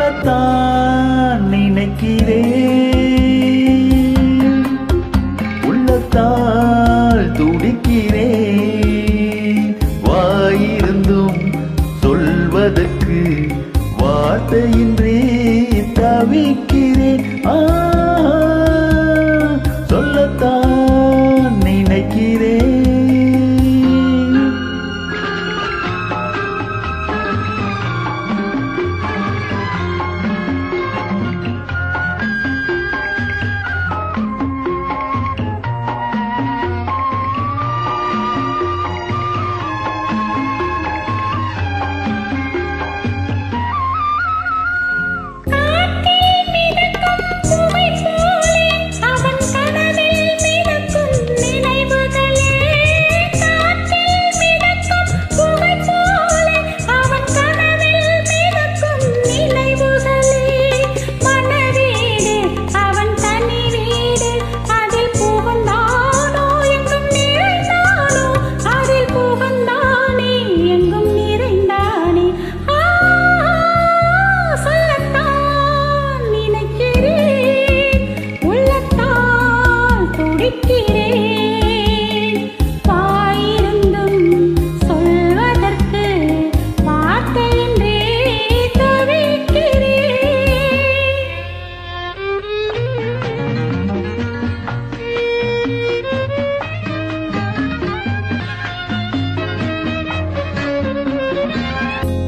சொல்லத்தான் நினைக்கிறேன், உள்ளத்தால் துடிக்கிறேன். வாயிருந்தும் சொல்வதற்கு வார்த்தையின்றி தவிக்கிறேன். சொல்லத்தான் நினைக்கிறேன்.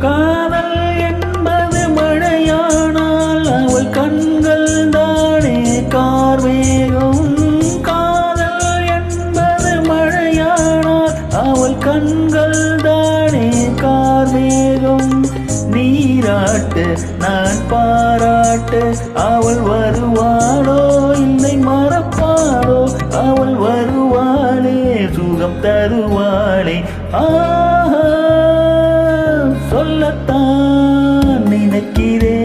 காதல் என்பது மழையானால் அவள் கண்கள் தானே கார்மேகம். காதல் என்பது மழையானால் அவள் கண்கள் தானே கார்மேகம். நீராட்டு நான் பாராட்டு அவள் வருவாளோ இல்லை மறப்பாளோ, அவள் வருவாளே சுகம் தருவாளே. சொல்லத்தான் நினைக்கிறேன்.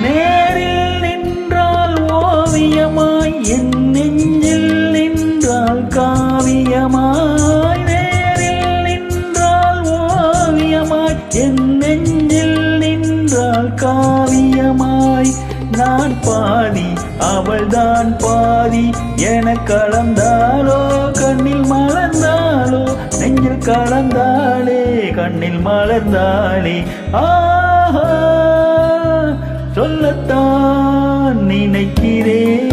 நேரில் நின்றால் ஓவியமாய் என் நெஞ்சில் நின்றால் காவியமாய். நேரில் நின்றால் ஓவியமாய் என் நெஞ்சில் நின்றால் காவியமாய். நான் பாதி அவள்தான் பாதி என கலந்தாளோ கண்ணில் மலர்ந்தாளோ, நெஞ்சில் கலந்தாளே கண்ணில் மலர்ந்தாளே. சொல்லத்தான் நினைக்கிறேன்,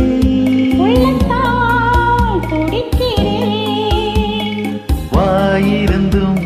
உள்ளத்தால் துடிக்கிறேன். வாயிருந்தும்